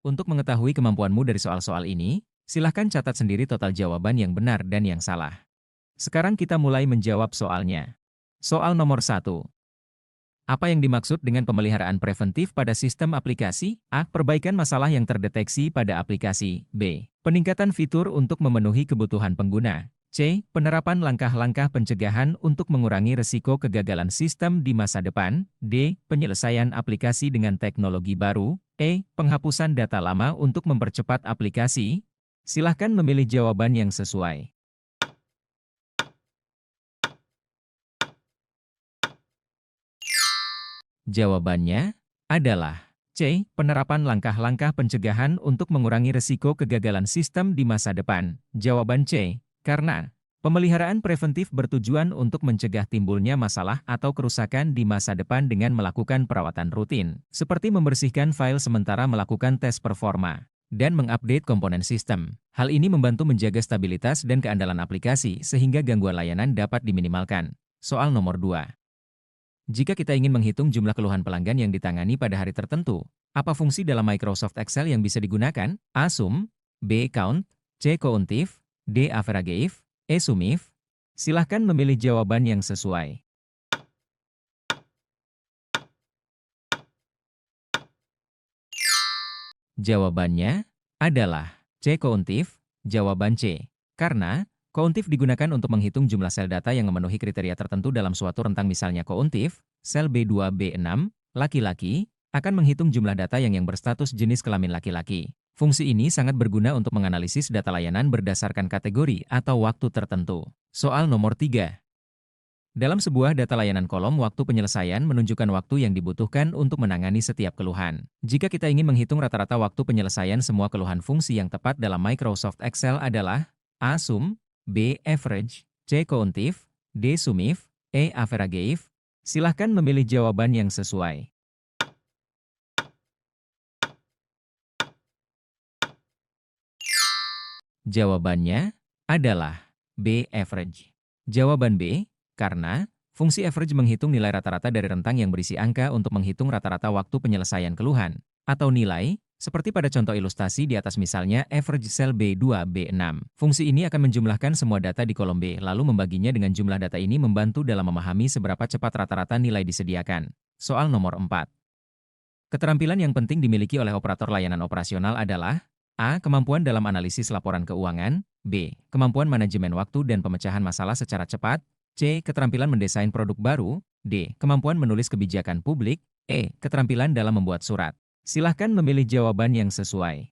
Untuk mengetahui kemampuanmu dari soal-soal ini, silahkan catat sendiri total jawaban yang benar dan yang salah. Sekarang kita mulai menjawab soalnya. Soal nomor 1. Apa yang dimaksud dengan pemeliharaan preventif pada sistem aplikasi? A. Perbaikan masalah yang terdeteksi pada aplikasi. B. Peningkatan fitur untuk memenuhi kebutuhan pengguna. C. Penerapan langkah-langkah pencegahan untuk mengurangi risiko kegagalan sistem di masa depan. D. Penyelesaian aplikasi dengan teknologi baru. E. Penghapusan data lama untuk mempercepat aplikasi. Silahkan memilih jawaban yang sesuai. Jawabannya adalah C. Penerapan langkah-langkah pencegahan untuk mengurangi risiko kegagalan sistem di masa depan. Jawaban C. Karena pemeliharaan preventif bertujuan untuk mencegah timbulnya masalah atau kerusakan di masa depan dengan melakukan perawatan rutin, seperti membersihkan file sementara melakukan tes performa dan mengupdate komponen sistem. Hal ini membantu menjaga stabilitas dan keandalan aplikasi sehingga gangguan layanan dapat diminimalkan. Soal nomor 2. Jika kita ingin menghitung jumlah keluhan pelanggan yang ditangani pada hari tertentu, apa fungsi dalam Microsoft Excel yang bisa digunakan? A. Sum, B. Count, C. Countif, D. Average, E. Sumif. Silahkan memilih jawaban yang sesuai. Jawabannya adalah C. Countif. Jawaban C. Karena countif digunakan untuk menghitung jumlah sel data yang memenuhi kriteria tertentu dalam suatu rentang, misalnya countif, sel B2 B6, laki-laki, akan menghitung jumlah data yang berstatus jenis kelamin laki-laki. Fungsi ini sangat berguna untuk menganalisis data layanan berdasarkan kategori atau waktu tertentu. Soal nomor 3. Dalam sebuah data layanan, kolom waktu penyelesaian menunjukkan waktu yang dibutuhkan untuk menangani setiap keluhan. Jika kita ingin menghitung rata-rata waktu penyelesaian semua keluhan, fungsi yang tepat dalam Microsoft Excel adalah A. Sum, B. Average, C. Countif, D. Sumif, E. Average. Silahkan memilih jawaban yang sesuai. Jawabannya adalah B. Average. Jawaban B, karena fungsi average menghitung nilai rata-rata dari rentang yang berisi angka untuk menghitung rata-rata waktu penyelesaian keluhan, atau nilai, seperti pada contoh ilustrasi di atas, misalnya average sel B2 B6. Fungsi ini akan menjumlahkan semua data di kolom B, lalu membaginya dengan jumlah data. Ini membantu dalam memahami seberapa cepat rata-rata nilai disediakan. Soal nomor 4. Keterampilan yang penting dimiliki oleh operator layanan operasional adalah A. Kemampuan dalam analisis laporan keuangan. B. Kemampuan manajemen waktu dan pemecahan masalah secara cepat. C. Keterampilan mendesain produk baru. D. Kemampuan menulis kebijakan publik. E. Keterampilan dalam membuat surat. Silahkan memilih jawaban yang sesuai.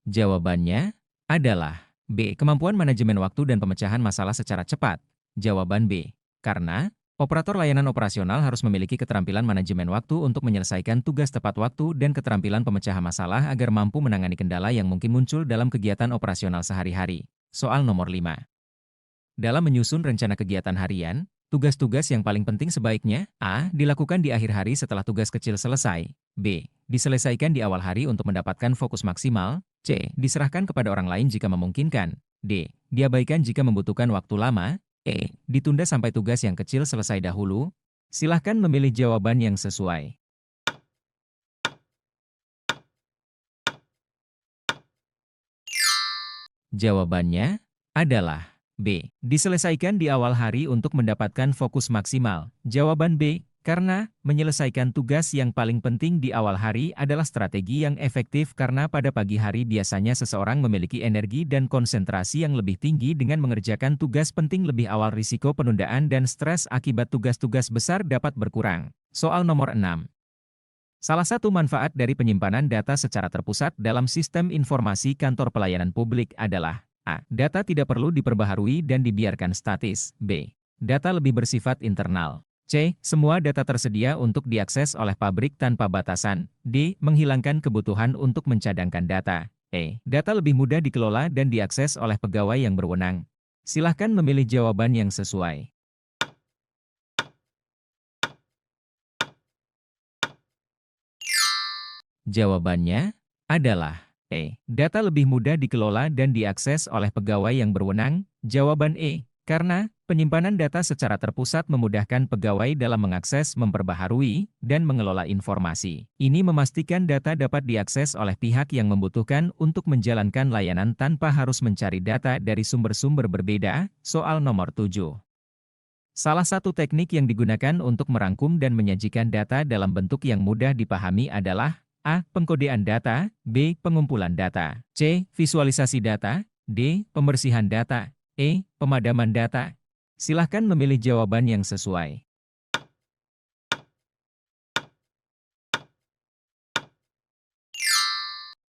Jawabannya adalah B. Kemampuan manajemen waktu dan pemecahan masalah secara cepat. Jawaban B. Karena operator layanan operasional harus memiliki keterampilan manajemen waktu untuk menyelesaikan tugas tepat waktu dan keterampilan pemecahan masalah agar mampu menangani kendala yang mungkin muncul dalam kegiatan operasional sehari-hari. Soal nomor 5. Dalam menyusun rencana kegiatan harian, tugas-tugas yang paling penting sebaiknya A. Dilakukan di akhir hari setelah tugas kecil selesai. B. Diselesaikan di awal hari untuk mendapatkan fokus maksimal. C. Diserahkan kepada orang lain jika memungkinkan. D. Diabaikan jika membutuhkan waktu lama. E. Ditunda sampai tugas yang kecil selesai dahulu. Silahkan memilih jawaban yang sesuai. Jawabannya adalah B. Diselesaikan di awal hari untuk mendapatkan fokus maksimal. Jawaban B. Karena menyelesaikan tugas yang paling penting di awal hari adalah strategi yang efektif, karena pada pagi hari biasanya seseorang memiliki energi dan konsentrasi yang lebih tinggi dengan mengerjakan tugas penting lebih awal. Risiko penundaan dan stres akibat tugas-tugas besar dapat berkurang. Soal nomor 6. Salah satu manfaat dari penyimpanan data secara terpusat dalam sistem informasi kantor pelayanan publik adalah A. Data tidak perlu diperbaharui dan dibiarkan statis. B. Data lebih bersifat internal. C. Semua data tersedia untuk diakses oleh pabrik tanpa batasan. D. Menghilangkan kebutuhan untuk mencadangkan data. E. Data lebih mudah dikelola dan diakses oleh pegawai yang berwenang. Silahkan memilih jawaban yang sesuai. Jawabannya adalah E. Data lebih mudah dikelola dan diakses oleh pegawai yang berwenang. Jawaban E. Karena penyimpanan data secara terpusat memudahkan pegawai dalam mengakses, memperbaharui, dan mengelola informasi. Ini memastikan data dapat diakses oleh pihak yang membutuhkan untuk menjalankan layanan tanpa harus mencari data dari sumber-sumber berbeda. Soal nomor 7. Salah satu teknik yang digunakan untuk merangkum dan menyajikan data dalam bentuk yang mudah dipahami adalah A. Pengkodean data, B. Pengumpulan data, C. Visualisasi data, D. Pembersihan data, Pemadaman data. Silahkan memilih jawaban yang sesuai.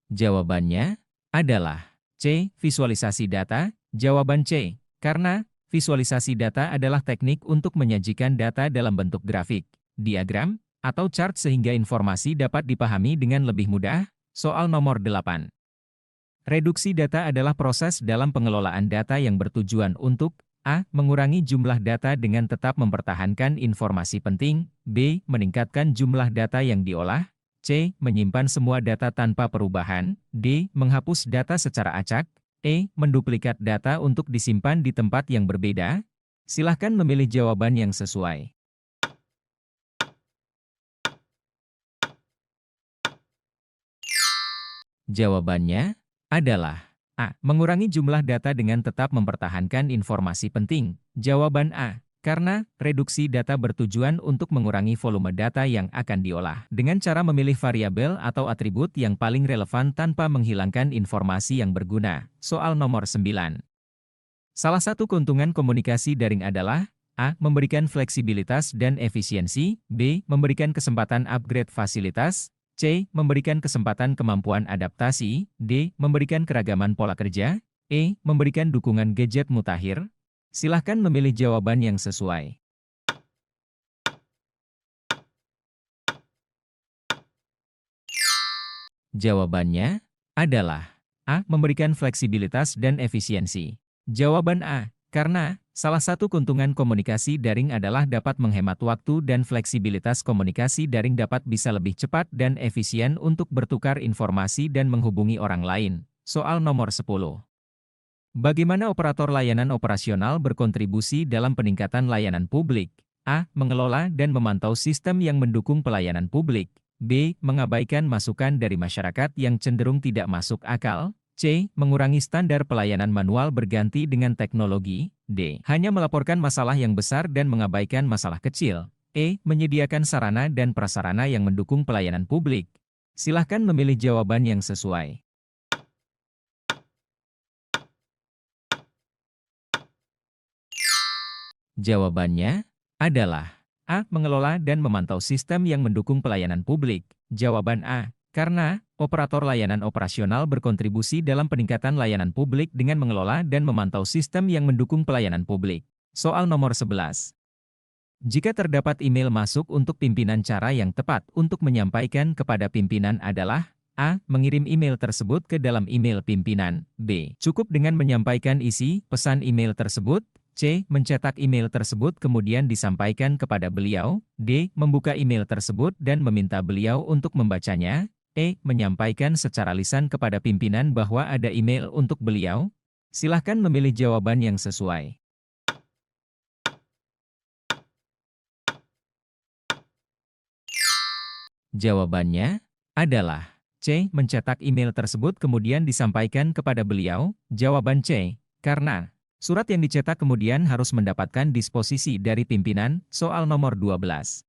Jawabannya adalah C. Visualisasi data. Jawaban C. Karena visualisasi data adalah teknik untuk menyajikan data dalam bentuk grafik, diagram, atau chart sehingga informasi dapat dipahami dengan lebih mudah. Soal nomor 8. Reduksi data adalah proses dalam pengelolaan data yang bertujuan untuk A. Mengurangi jumlah data dengan tetap mempertahankan informasi penting, B. Meningkatkan jumlah data yang diolah, C. Menyimpan semua data tanpa perubahan, D. Menghapus data secara acak, Menduplikat data untuk disimpan di tempat yang berbeda. Silahkan memilih jawaban yang sesuai. Jawabannya adalah A. Mengurangi jumlah data dengan tetap mempertahankan informasi penting. Jawaban A. Karena reduksi data bertujuan untuk mengurangi volume data yang akan diolah dengan cara memilih variabel atau atribut yang paling relevan tanpa menghilangkan informasi yang berguna. Soal nomor 9. Salah satu keuntungan komunikasi daring adalah A. Memberikan fleksibilitas dan efisiensi, B. Memberikan kesempatan upgrade fasilitas, C. Memberikan kesempatan kemampuan adaptasi, D. Memberikan keragaman pola kerja, Memberikan dukungan gadget mutakhir. Silahkan memilih jawaban yang sesuai. Jawabannya adalah A. Memberikan fleksibilitas dan efisiensi. Jawaban A. Karena salah satu keuntungan komunikasi daring adalah dapat menghemat waktu dan fleksibilitas komunikasi daring dapat bisa lebih cepat dan efisien untuk bertukar informasi dan menghubungi orang lain. Soal nomor 10. Bagaimana operator layanan operasional berkontribusi dalam peningkatan layanan publik? A. Mengelola dan memantau sistem yang mendukung pelayanan publik. B. Mengabaikan masukan dari masyarakat yang cenderung tidak masuk akal. C. Mengurangi standar pelayanan manual berganti dengan teknologi. D. Hanya melaporkan masalah yang besar dan mengabaikan masalah kecil. Menyediakan sarana dan prasarana yang mendukung pelayanan publik. Silahkan memilih jawaban yang sesuai. Jawabannya adalah A. Mengelola dan memantau sistem yang mendukung pelayanan publik. Jawaban A. Karena operator layanan operasional berkontribusi dalam peningkatan layanan publik dengan mengelola dan memantau sistem yang mendukung pelayanan publik. Soal nomor 11. Jika terdapat email masuk untuk pimpinan, cara yang tepat untuk menyampaikan kepada pimpinan adalah A. Mengirim email tersebut ke dalam email pimpinan. B. Cukup dengan menyampaikan isi pesan email tersebut. C. Mencetak email tersebut kemudian disampaikan kepada beliau. D. Membuka email tersebut dan meminta beliau untuk membacanya. Menyampaikan secara lisan kepada pimpinan bahwa ada email untuk beliau. Silahkan memilih jawaban yang sesuai. Jawabannya adalah C. Mencetak email tersebut kemudian disampaikan kepada beliau. Jawaban C. Karena surat yang dicetak kemudian harus mendapatkan disposisi dari pimpinan. Soal nomor 12.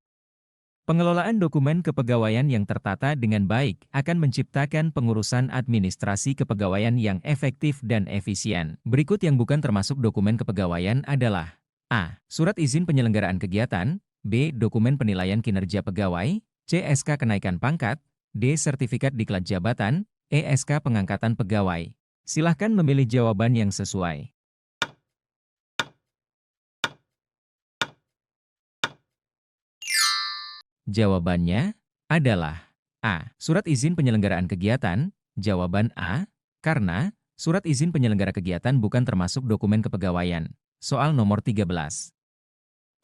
Pengelolaan dokumen kepegawaian yang tertata dengan baik akan menciptakan pengurusan administrasi kepegawaian yang efektif dan efisien. Berikut yang bukan termasuk dokumen kepegawaian adalah A. Surat izin penyelenggaraan kegiatan, B. Dokumen penilaian kinerja pegawai, C. SK kenaikan pangkat, D. Sertifikat diklat jabatan, SK pengangkatan pegawai. Silahkan memilih jawaban yang sesuai. Jawabannya adalah A. Surat izin penyelenggaraan kegiatan. Jawaban A. Karena surat izin penyelenggara kegiatan bukan termasuk dokumen kepegawaian. Soal nomor 13.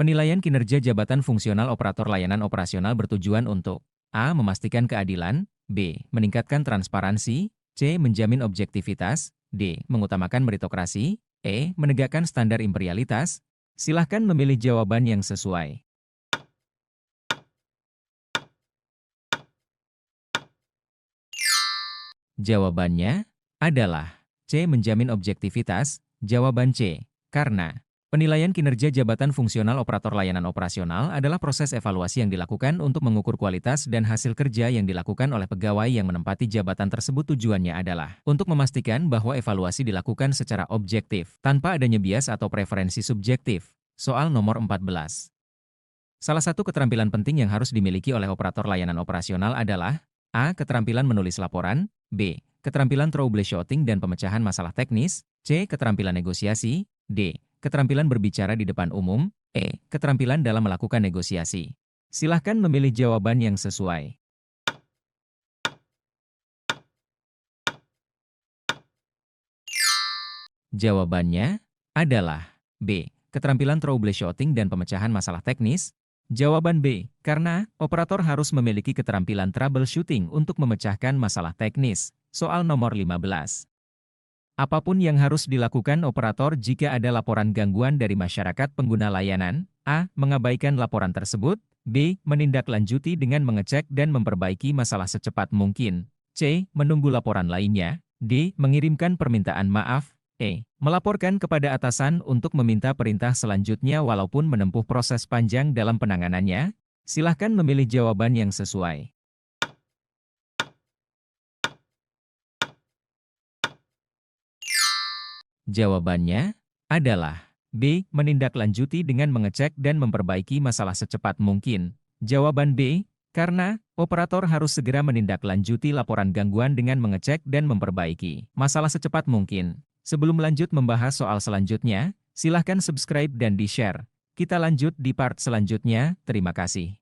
Penilaian kinerja jabatan fungsional operator layanan operasional bertujuan untuk A. Memastikan keadilan, B. Meningkatkan transparansi, C. Menjamin objektivitas, D. Mengutamakan meritokrasi, E. Menegakkan standar imperialitas? Silahkan memilih jawaban yang sesuai. Jawabannya adalah C. Menjamin objektivitas. Jawaban C. Karena penilaian kinerja jabatan fungsional operator layanan operasional adalah proses evaluasi yang dilakukan untuk mengukur kualitas dan hasil kerja yang dilakukan oleh pegawai yang menempati jabatan tersebut. Tujuannya adalah untuk memastikan bahwa evaluasi dilakukan secara objektif, tanpa adanya bias atau preferensi subjektif. Soal nomor 14. Salah satu keterampilan penting yang harus dimiliki oleh operator layanan operasional adalah A. Keterampilan menulis laporan, B. Keterampilan troubleshooting dan pemecahan masalah teknis, C. Keterampilan negosiasi, D. Keterampilan berbicara di depan umum, E. Keterampilan dalam melakukan negosiasi. Silahkan memilih jawaban yang sesuai. Jawabannya adalah B. Keterampilan troubleshooting dan pemecahan masalah teknis. Jawaban B. Karena operator harus memiliki keterampilan troubleshooting untuk memecahkan masalah teknis. Soal nomor 15. Apapun yang harus dilakukan operator jika ada laporan gangguan dari masyarakat pengguna layanan? A. Mengabaikan laporan tersebut. B. Menindaklanjuti dengan mengecek dan memperbaiki masalah secepat mungkin. C. Menunggu laporan lainnya. D. Mengirimkan permintaan maaf. E. Melaporkan kepada atasan untuk meminta perintah selanjutnya walaupun menempuh proses panjang dalam penanganannya. Silahkan memilih jawaban yang sesuai. Jawabannya adalah B. Menindaklanjuti dengan mengecek dan memperbaiki masalah secepat mungkin. Jawaban B. Karena operator harus segera menindaklanjuti laporan gangguan dengan mengecek dan memperbaiki masalah secepat mungkin. Sebelum lanjut membahas soal selanjutnya, silahkan subscribe dan di-share. Kita lanjut di part selanjutnya, terima kasih.